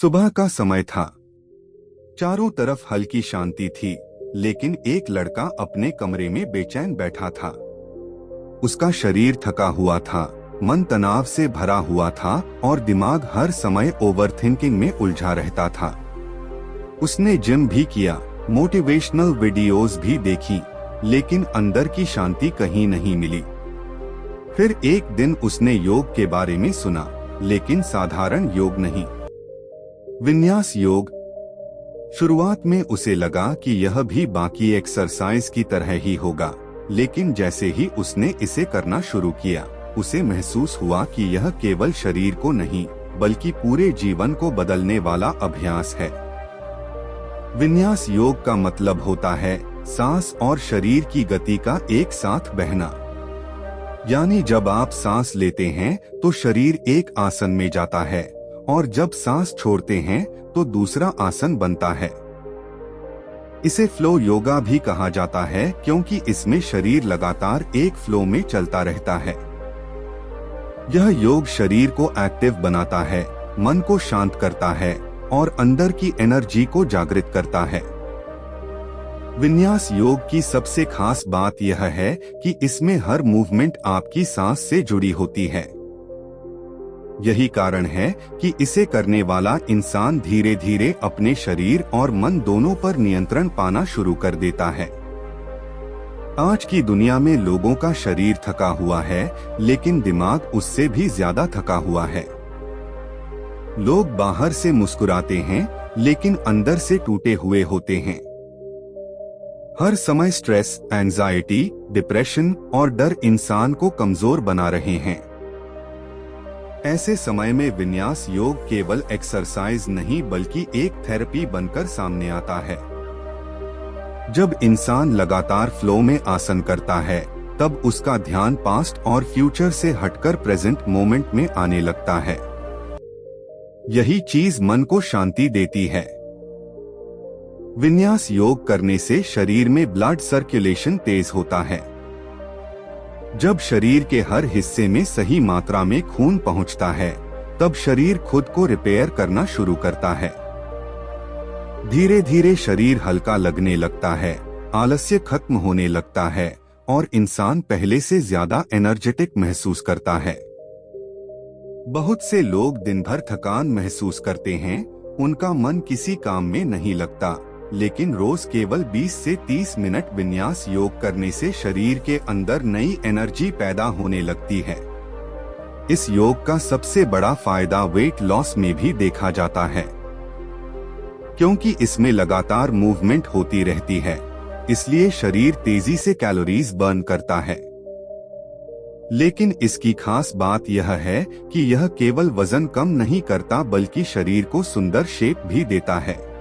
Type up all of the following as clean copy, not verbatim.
सुबह का समय था। चारों तरफ हल्की शांति थी, लेकिन एक लड़का अपने कमरे में बेचैन बैठा था। उसका शरीर थका हुआ था, मन तनाव से भरा हुआ था और दिमाग हर समय ओवरथिंकिंग में उलझा रहता था। उसने जिम भी किया, मोटिवेशनल वीडियोस भी देखी, लेकिन अंदर की शांति कहीं नहीं मिली। फिर एक दिन उसने योग के बारे में सुना, लेकिन साधारण योग नहीं, विन्यास योग। शुरुआत में उसे लगा कि यह भी बाकी एक्सरसाइज की तरह ही होगा, लेकिन जैसे ही उसने इसे करना शुरू किया, उसे महसूस हुआ कि यह केवल शरीर को नहीं, बल्कि पूरे जीवन को बदलने वाला अभ्यास है। विन्यास योग का मतलब होता है सांस और शरीर की गति का एक साथ बहना। यानी जब आप सांस लेते हैं तो शरीर एक आसन में जाता है, और जब सांस छोड़ते हैं तो दूसरा आसन बनता है। इसे फ्लो योगा भी कहा जाता है, क्योंकि इसमें शरीर लगातार एक फ्लो में चलता रहता है। यह योग शरीर को एक्टिव बनाता है, मन को शांत करता है और अंदर की एनर्जी को जागृत करता है। विन्यास योग की सबसे खास बात यह है कि इसमें हर मूवमेंट आपकी सांस से जुड़ी होती है। यही कारण है कि इसे करने वाला इंसान धीरे धीरे अपने शरीर और मन दोनों पर नियंत्रण पाना शुरू कर देता है। आज की दुनिया में लोगों का शरीर थका हुआ है, लेकिन दिमाग उससे भी ज्यादा थका हुआ है। लोग बाहर से मुस्कुराते हैं, लेकिन अंदर से टूटे हुए होते हैं। हर समय स्ट्रेस, एंजाइटी, डिप्रेशन और डर इंसान को कमजोर बना रहे हैं। ऐसे समय में विन्यास योग केवल एक्सरसाइज नहीं, बल्कि एक थेरेपी बनकर सामने आता है। जब इंसान लगातार फ्लो में आसन करता है, तब उसका ध्यान पास्ट और फ्यूचर से हटकर प्रेजेंट मोमेंट में आने लगता है। यही चीज मन को शांति देती है। विन्यास योग करने से शरीर में ब्लड सर्कुलेशन तेज होता है। जब शरीर के हर हिस्से में सही मात्रा में खून पहुंचता है, तब शरीर खुद को रिपेयर करना शुरू करता है। धीरे धीरे शरीर हल्का लगने लगता है, आलस्य खत्म होने लगता है और इंसान पहले से ज्यादा एनर्जेटिक महसूस करता है। बहुत से लोग दिन भर थकान महसूस करते हैं, उनका मन किसी काम में नहीं लगता, लेकिन रोज केवल 20 से 30 मिनट विन्यास योग करने से शरीर के अंदर नई एनर्जी पैदा होने लगती है। इस योग का सबसे बड़ा फायदा वेट लॉस में भी देखा जाता है, क्योंकि इसमें लगातार मूवमेंट होती रहती है, इसलिए शरीर तेजी से कैलोरीज बर्न करता है। लेकिन इसकी खास बात यह है कि यह केवल वजन कम नहीं करता, बल्कि शरीर को सुंदर शेप भी देता है।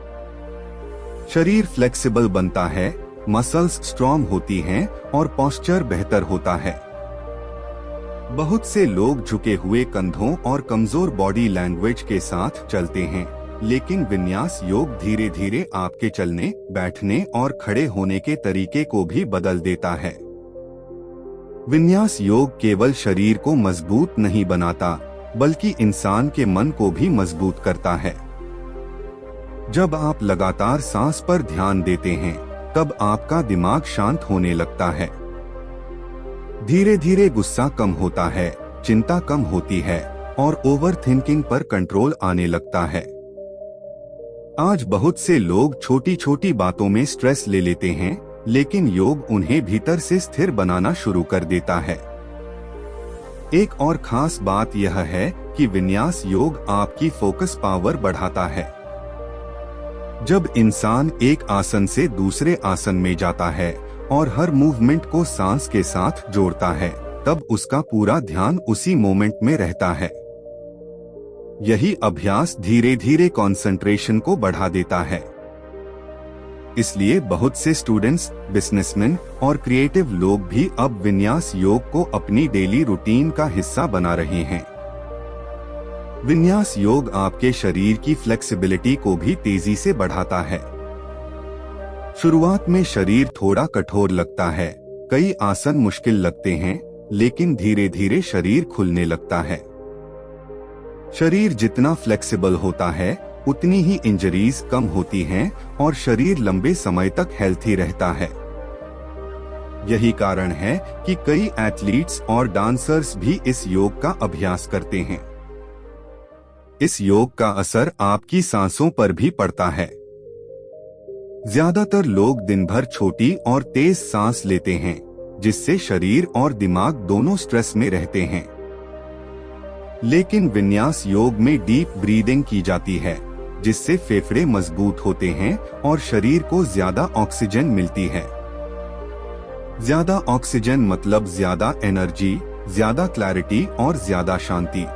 शरीर फ्लेक्सिबल बनता है, मसल्स स्ट्रॉन्ग होती हैं और पोस्चर बेहतर होता है। बहुत से लोग झुके हुए कंधों और कमजोर बॉडी लैंग्वेज के साथ चलते हैं, लेकिन विन्यास योग धीरे धीरे आपके चलने, बैठने और खड़े होने के तरीके को भी बदल देता है। विन्यास योग केवल शरीर को मजबूत नहीं बनाता, बल्कि इंसान के मन को भी मजबूत करता है। जब आप लगातार सांस पर ध्यान देते हैं, तब आपका दिमाग शांत होने लगता है। धीरे धीरे गुस्सा कम होता है, चिंता कम होती है और ओवरथिंकिंग पर कंट्रोल आने लगता है। आज बहुत से लोग छोटी छोटी बातों में स्ट्रेस ले लेते हैं, लेकिन योग उन्हें भीतर से स्थिर बनाना शुरू कर देता है। एक और खास बात यह है कि विन्यास योग आपकी फोकस पावर बढ़ाता है। जब इंसान एक आसन से दूसरे आसन में जाता है और हर मूवमेंट को सांस के साथ जोड़ता है, तब उसका पूरा ध्यान उसी मोमेंट में रहता है। यही अभ्यास धीरे धीरे कंसंट्रेशन को बढ़ा देता है। इसलिए बहुत से स्टूडेंट्स, बिजनेसमैन और क्रिएटिव लोग भी अब विन्यास योग को अपनी डेली रूटीन का हिस्सा बना रहे हैं। विन्यास योग आपके शरीर की फ्लेक्सिबिलिटी को भी तेजी से बढ़ाता है। शुरुआत में शरीर थोड़ा कठोर लगता है, कई आसन मुश्किल लगते हैं, लेकिन धीरे धीरे शरीर खुलने लगता है। शरीर जितना फ्लेक्सिबल होता है, उतनी ही इंजरीज कम होती हैं और शरीर लंबे समय तक हेल्थी रहता है। यही कारण है कि कई एथलीट्स और डांसर्स भी इस योग का अभ्यास करते हैं। इस योग का असर आपकी सांसों पर भी पड़ता है। ज्यादातर लोग दिन भर छोटी और तेज सांस लेते हैं, जिससे शरीर और दिमाग दोनों स्ट्रेस में रहते हैं। लेकिन विन्यास योग में डीप ब्रीदिंग की जाती है, जिससे फेफड़े मजबूत होते हैं और शरीर को ज्यादा ऑक्सीजन मिलती है। ज्यादा ऑक्सीजन मतलब ज्यादा एनर्जी, ज्यादा क्लैरिटी और ज्यादा शांति।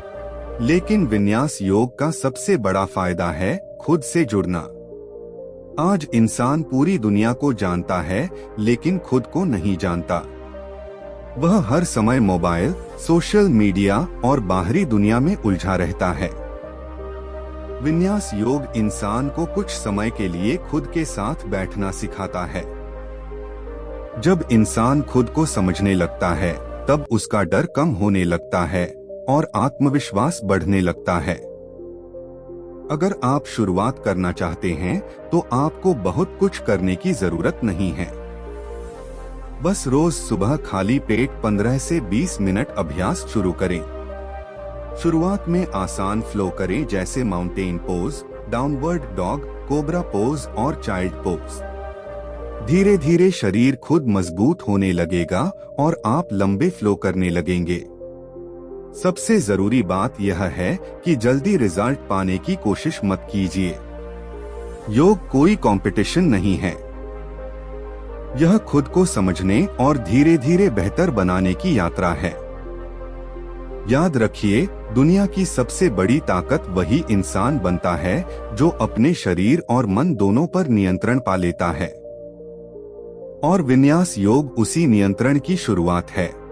लेकिन विन्यास योग का सबसे बड़ा फायदा है खुद से जुड़ना। आज इंसान पूरी दुनिया को जानता है, लेकिन खुद को नहीं जानता। वह हर समय मोबाइल, सोशल मीडिया और बाहरी दुनिया में उलझा रहता है। विन्यास योग इंसान को कुछ समय के लिए खुद के साथ बैठना सिखाता है। जब इंसान खुद को समझने लगता है, तब उसका डर कम होने लगता है और आत्मविश्वास बढ़ने लगता है। अगर आप शुरुआत करना चाहते हैं, तो आपको बहुत कुछ करने की जरूरत नहीं है। बस रोज सुबह खाली पेट 15 से 20 मिनट अभ्यास शुरू करें। शुरुआत में आसान फ्लो करें, जैसे mountain pose, downward dog, cobra pose और चाइल्ड पोज। धीरे धीरे शरीर खुद मजबूत होने लगेगा और आप लंबे फ्लो करने लगेंगे। सबसे जरूरी बात यह है कि जल्दी रिजल्ट पाने की कोशिश मत कीजिए। योग कोई कंपटीशन नहीं है। यह खुद को समझने और धीरे धीरे बेहतर बनाने की यात्रा है। याद रखिए, दुनिया की सबसे बड़ी ताकत वही इंसान बनता है जो अपने शरीर और मन दोनों पर नियंत्रण पा लेता है। और विन्यास योग उसी नियंत्रण की शुरुआत है।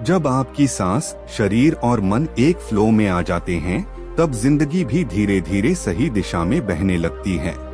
जब आपकी सांस, शरीर और मन एक फ्लो में आ जाते हैं, तब जिंदगी भी धीरे धीरे सही दिशा में बहने लगती है।